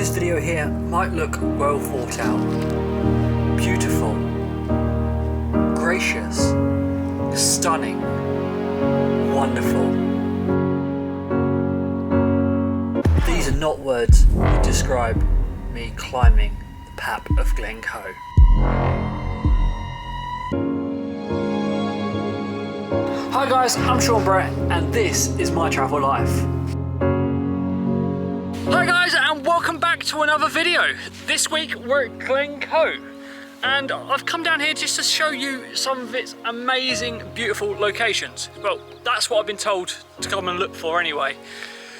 this video here might look well thought out, beautiful, gracious, stunning, wonderful. These are not words that describe me climbing the Pap of Glencoe. Hi guys, I'm Sean Brett and this is my travel life. Hi guys and welcome back to another video. This week we're at Glencoe and I've come down here just to show you some of its amazing, beautiful locations. Well, that's what I've been told to come and look for anyway.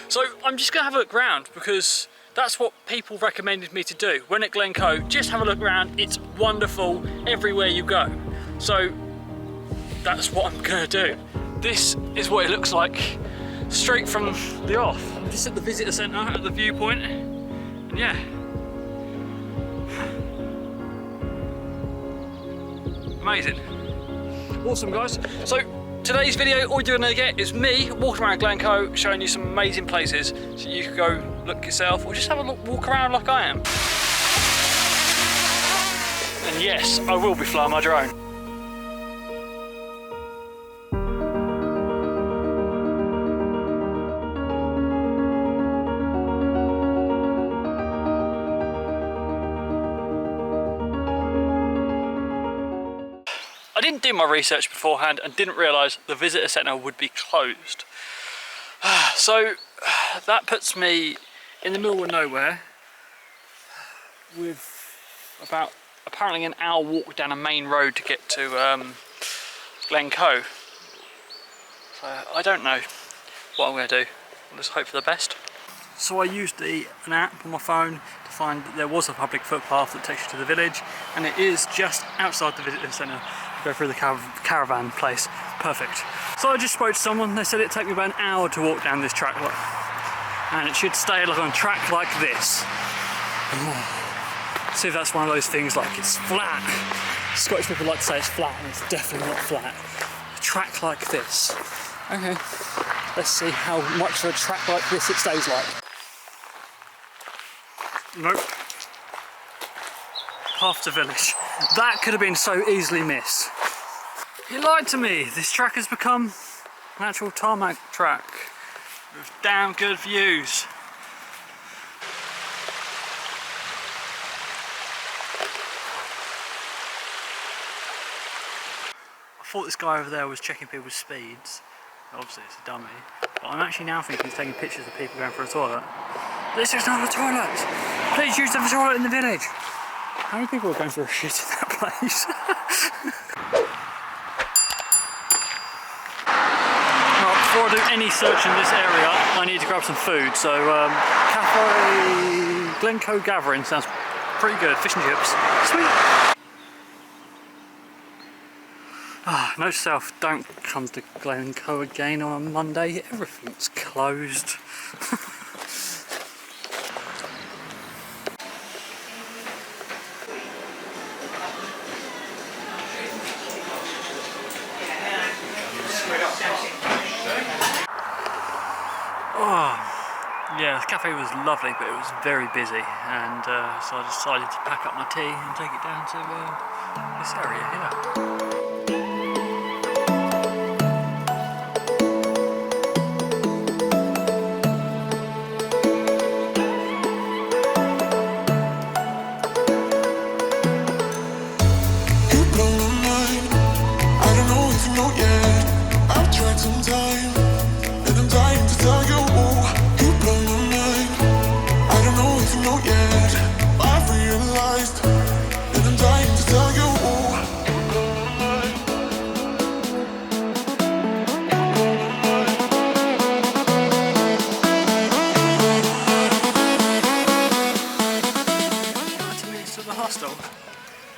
So I'm just gonna have a look around because that's what people recommended me to do. When at Glencoe, just have a look around. It's wonderful everywhere you go. So that's what I'm gonna do. This is what it looks like straight from the off. I'm just at the visitor centre at the viewpoint, and yeah. Amazing. Awesome guys. So today's video, all you're gonna get is me walking around Glencoe, showing you some amazing places so you can go look yourself or just have a look, walk around like I am. And yes, I will be flying my drone. I didn't do my research beforehand and didn't realise the visitor centre would be closed. So that puts me in the middle of nowhere with about apparently an hour walk down a main road to get to Glencoe. So I don't know what I'm going to do. I'll just hope for the best. So I used an app on my phone to find that there was a public footpath that takes you to the village, and it is just outside the visitor centre. Go through the caravan place. Perfect. So I just spoke to someone. They said it'd take me about an hour to walk down this track, and it should stay like on a track like this. See if that's one of those things like it's flat. Scottish people like to say it's flat, and it's definitely not flat. A track like this. Okay, let's see how much of a track like this it stays like. Nope. Half the village. That could have been so easily missed. He lied to me. This track has become an actual tarmac track with damn good views. I thought this guy over there was checking people's speeds. Obviously it's a dummy. But I'm actually now thinking he's taking pictures of people going for a toilet. This is not a toilet! Please use the toilet in the village! How many people are going for a shit in that place? Right, before I do any search in this area, I need to grab some food. So, Cafe Glencoe Gathering sounds pretty good. Fish and chips. Sweet! Note to self, don't come to Glencoe again on a Monday. Everything's closed. Yeah, the cafe was lovely, but it was very busy, and so I decided to pack up my tea and take it down to this area here.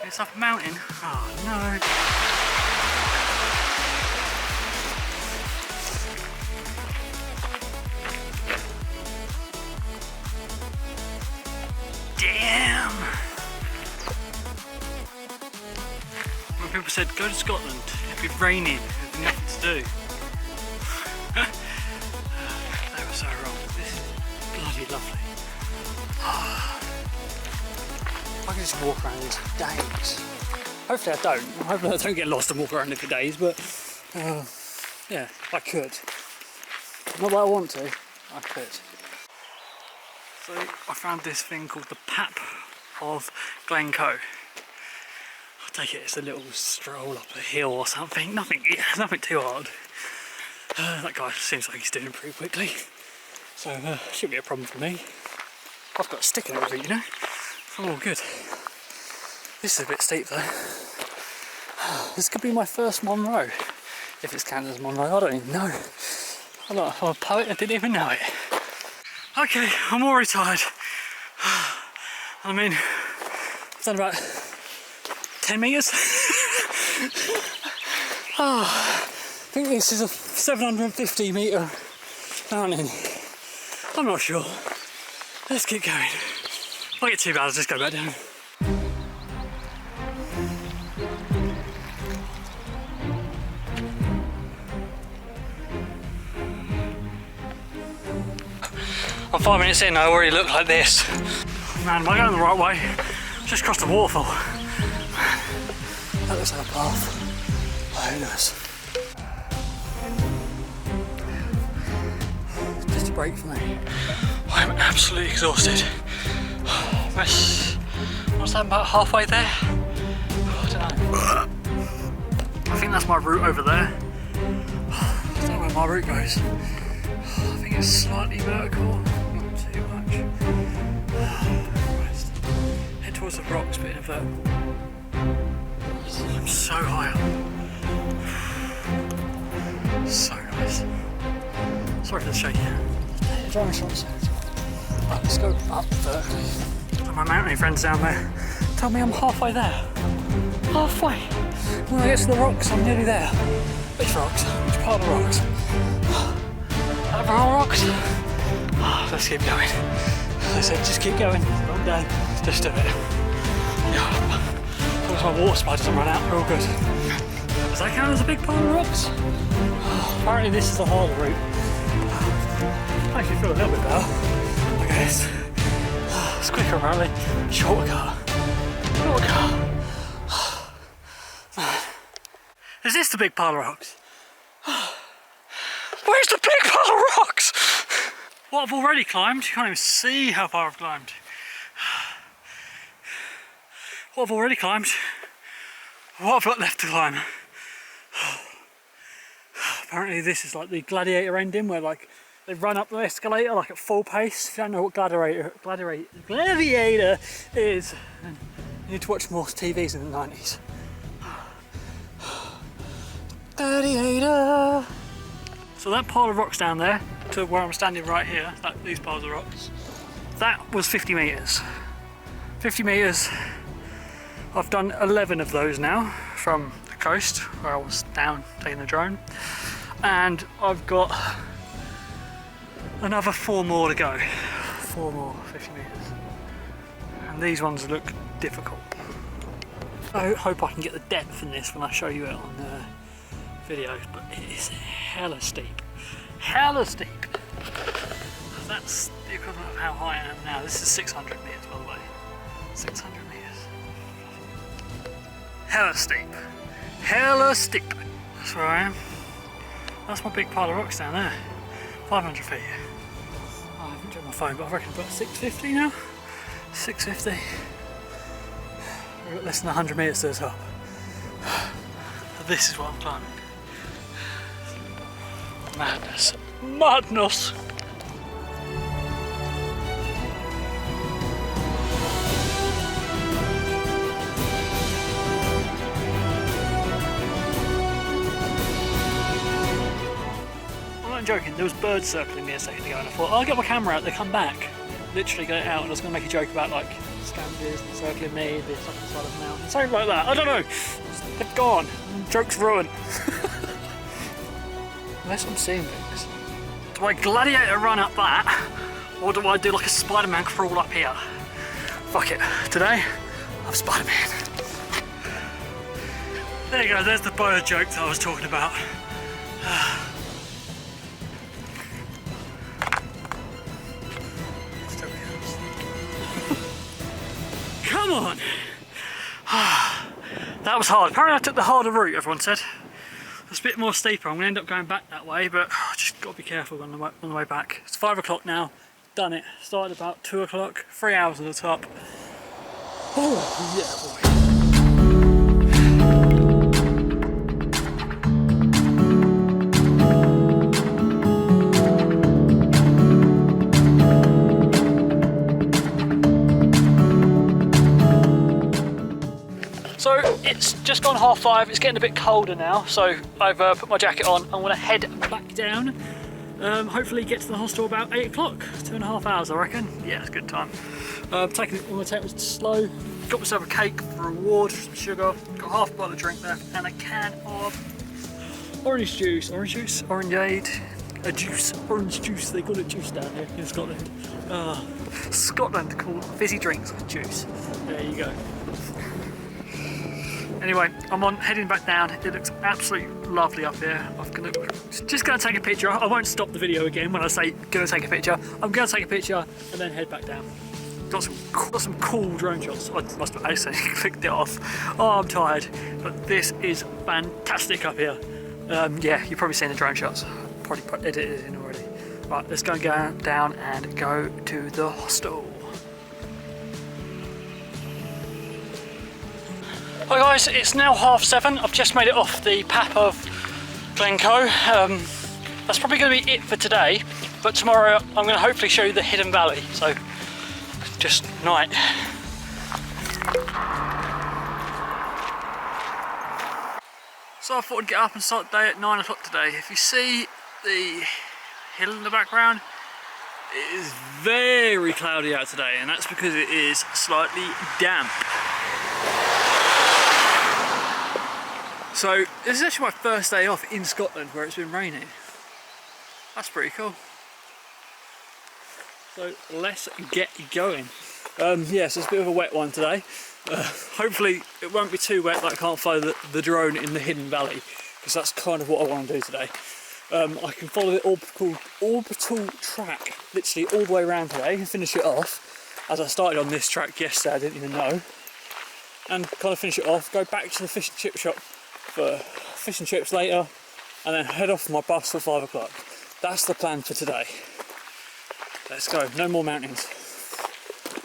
It's up a mountain. Oh no. Damn. When people said go to Scotland, it'd be raining, there'd be nothing to do. They were so wrong. This is bloody lovely. I can just walk around these for days. Hopefully I don't. Hopefully I don't get lost and walk around it for days, but yeah, I could. Not that I want to, I could. So I found this thing called the Pap of Glencoe. I take it it's a little stroll up a hill or something. Nothing too hard. That guy seems like he's doing pretty quickly, so shouldn't be a problem for me. I've got a stick in it with it, you know. I'm all good. This is a bit steep though. This could be my first Monroe, if it's counted as Monroe. I don't even know. I'm a poet, I didn't even know it. Okay, I'm already tired. I mean, I've done about 10 metres. I think this is a 750 metre mountain. I'm not sure. Let's keep going. If I get too bad, I'll just go back down. I'm 5 minutes in, I already look like this. Man, am I going the right way? Just crossed a waterfall. That looks like a path. Oh, who knows? Just a break for me. I'm absolutely exhausted. What's that, about halfway there? I don't know. I think that's my route over there. I don't know where my route goes. I think it's slightly vertical, not too much. Head towards the rocks, but in a vertical. I'm so high up. So nice. Sorry for the shaking. Driving shots. Right, let's go up vertically. And my mountain friends down there tell me I'm halfway there. Halfway. When I get to the rocks, I'm nearly there. Which rocks? Which part of the rocks? Overall rocks. Let's keep going. As I said, just keep going. Don't down. Just do it. Yeah. As long as my water supply doesn't run out, we're all good. Does that count as a big part of rocks? Apparently this is the harder route. I actually feel a little bit better, I guess. It's quicker apparently. Shortcut. Man. Is this the big pile of rocks? Where's the big pile of rocks? What I've already climbed, you can't even see how far I've climbed. What I've already climbed, what I've got left to climb. Apparently this is like the gladiator ending where like they run up the escalator like at full pace. If you don't know what gladiator is, you need to watch more TVs in the 90s. Gladiator. So that pile of rocks down there to where I'm standing right here, these piles of rocks, that was 50 metres. 50 metres. I've done 11 of those now from the coast where I was down taking the drone, and I've got another 4 more to go. 4 more 50 metres. And these ones look difficult. I hope I can get the depth in this when I show you it on the videos, but it is hella steep. Hella steep! That's the equivalent of how high I am now. This is 600 metres by the way. 600 metres. Hella steep. Hella steep. That's where I am. That's my big pile of rocks down there. 500 feet. Oh, I haven't checked my phone, but I reckon about 650 now. 650. We've got less than 100 metres to the top. This is what I'm climbing. Madness. Madness! I'm not joking, there was birds circling me a second ago and I thought, oh, I'll get my camera out, they come back. Literally get it out, and I was going to make a joke about like scavengers circling me, this on the side of the mountain, something like that. I don't know. They've gone. Joke's ruined. Unless I'm seeing things. Do I gladiator run up that, or do I do like a Spider-Man crawl up here? Fuck it. Today, I'm Spider-Man. There you go. There's the bird joke that I was talking about. Come Come on. That was hard. Apparently I took the harder route, everyone said. It's a bit more steeper. I'm going to end up going back that way, but just got to be careful on the way back. It's 5 o'clock now. Done it. Started about 2 o'clock. 3 hours on the top. Oh, yeah, boy. So it's just gone 5:30, it's getting a bit colder now, so I've put my jacket on. I'm going to head back down, hopefully get to the hostel about 8 o'clock, 2.5 hours I reckon. Yeah, it's a good time. I'm going to take it slow, got myself a cake for a reward, some sugar, got half a bottle of drink left and a can of orange juice, orangeade, orange juice, they call it juice down here in Scotland. Scotland call fizzy drinks with juice, there you go. Anyway, I'm heading back down. It looks absolutely lovely up here. Just going to take a picture. I won't stop the video again when I say going to take a picture. I'm going to take a picture and then head back down. Got some cool drone shots. I must have accidentally clicked it off. Oh, I'm tired. But this is fantastic up here. Yeah, you've probably seen the drone shots. Probably edited it in already. Right, let's go down and go to the hostel. Hi guys, it's now 7:30. I've just made it off the Pap of Glencoe. That's probably going to be it for today, but tomorrow I'm going to hopefully show you the hidden valley, so just night. So I thought I'd get up and start the day at 9 o'clock today. If you see the hill in the background, it is very cloudy out today, and that's because it is slightly damp. So this is actually my first day off in Scotland where it's been raining. That's pretty cool. So let's get going. Yeah, so it's a bit of a wet one today. Hopefully it won't be too wet that I can't follow the drone in the hidden valley, because that's kind of what I want to do today. I can follow the orbital track literally all the way around today and finish it off, as I started on this track yesterday, I didn't even know, and kind of finish it off, go back to the fish and chip shop for fish and chips later, and then head off my bus for 5 o'clock. That's the plan for today. Let's go, no more mountains.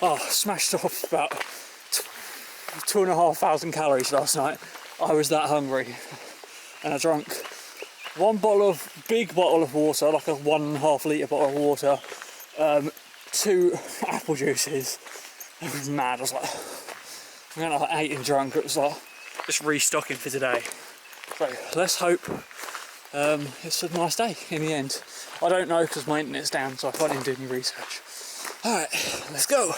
Oh, smashed off about 2,500 calories last night. I was that hungry. And I drank big bottle of water, like a 1.5 litre bottle of water, 2 apple juices. It was mad. I was like, I went like 8 and drunk. It was like just restocking for today. So let's hope it's a nice day in the end. I don't know because my internet's down, so I can't even do any research. Alright, let's go.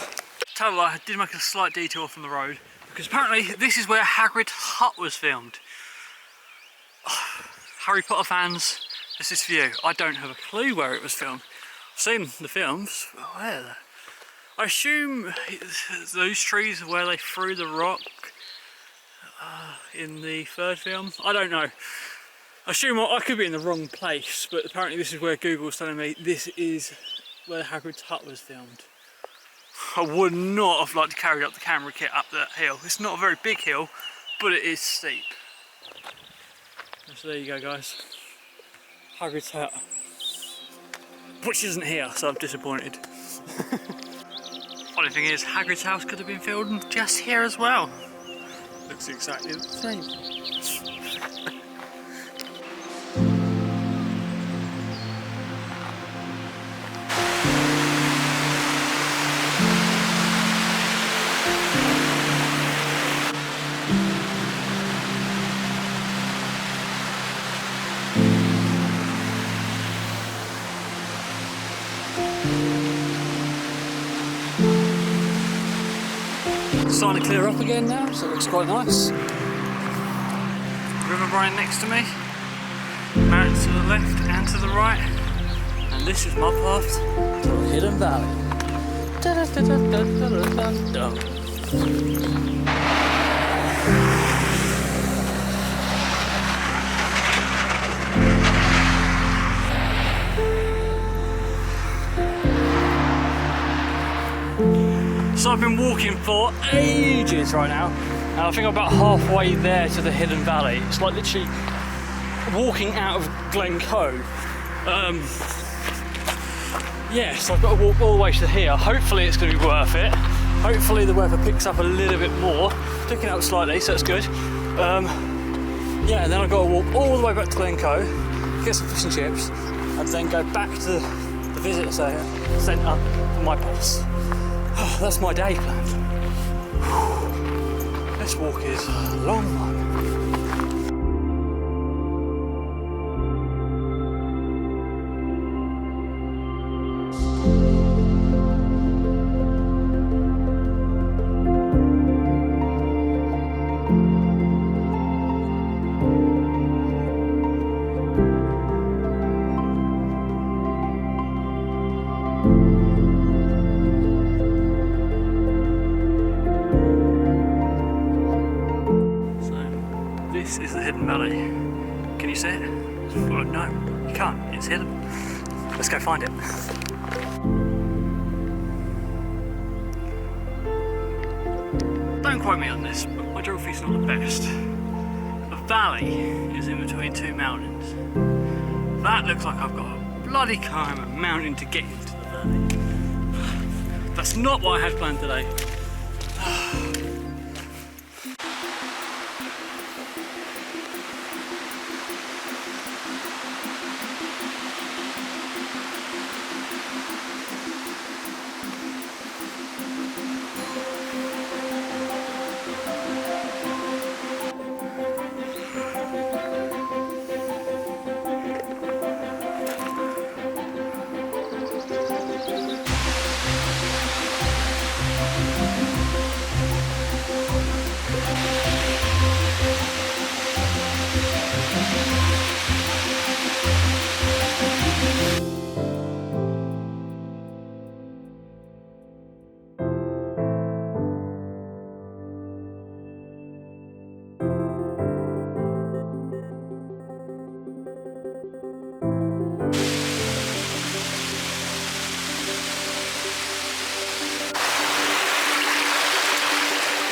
Tell you what, I did make a slight detour from the road, because apparently this is where Hagrid's hut was filmed. Harry Potter fans, this is for you. I don't have a clue where it was filmed. I've seen the films, but where? I assume those trees are where they threw the rock in the 3rd film. I don't know. I assume I could be in the wrong place, but apparently this is where Google's telling me this is where Hagrid's hut was filmed. I would not have liked to carry up the camera kit up that hill. It's not a very big hill, but it is steep. So there you go guys, Hagrid's hut, which isn't here, so I'm disappointed. Funny thing is, Hagrid's house could have been filmed just here as well. Looks exactly the same. Starting to clear up again now, so it looks quite nice. River running next to me, mountain to the left and to the right, and this is my path to a hidden valley. So I've been walking for ages right now, and I think I'm about halfway there to the hidden valley. It's like literally walking out of Glencoe. Yeah, so I've got to walk all the way to here. Hopefully it's going to be worth it. Hopefully the weather picks up a little bit more. Picking up slightly, so it's good. Yeah, and then I've got to walk all the way back to Glencoe, get some fish and chips, and then go back to the visitor centre for my boss. Oh, that's my day planned. This walk is a long one. This is the hidden valley. Can you see it? Well, no, you can't. It's hidden. Let's go find it. Don't quote me on this, but my geography's not the best. The valley is in between two mountains. That looks like I've got to bloody climb a mountain to get into the valley. That's not what I had planned today.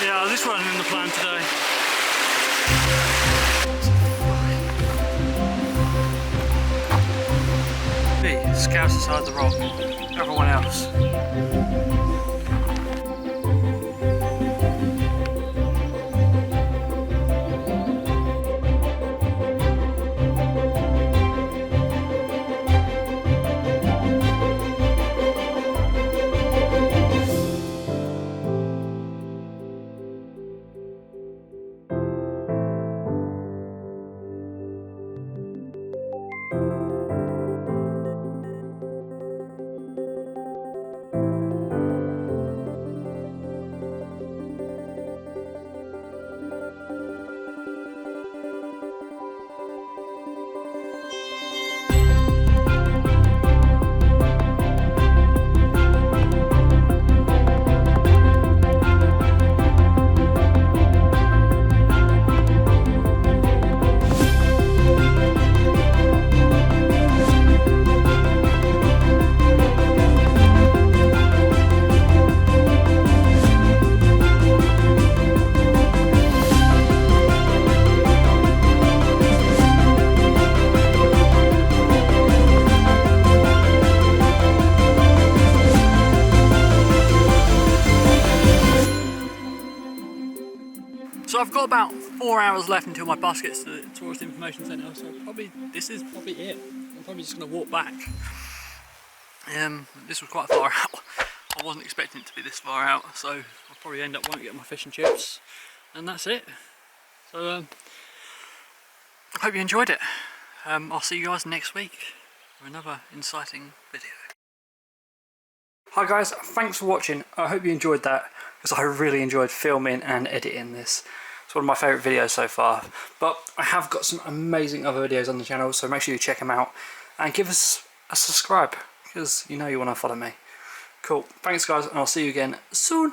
Yeah, this wasn't in the plan today. Me, scouts aside the rock. Everyone else. So I've got about 4 hours left until my bus gets to the Tourist Information Centre, so this is probably it. I'm probably just going to walk back. This was quite far out. I wasn't expecting it to be this far out, so I'll probably end up won't get my fish and chips, and that's it. So I hope you enjoyed it. I'll see you guys next week for another inciting video. Hi guys, thanks for watching. I hope you enjoyed that, because I really enjoyed filming and editing this. It's one of my favourite videos so far. But I have got some amazing other videos on the channel, so make sure you check them out and give us a subscribe, because you know you want to follow me. Cool, thanks guys, and I'll see you again soon.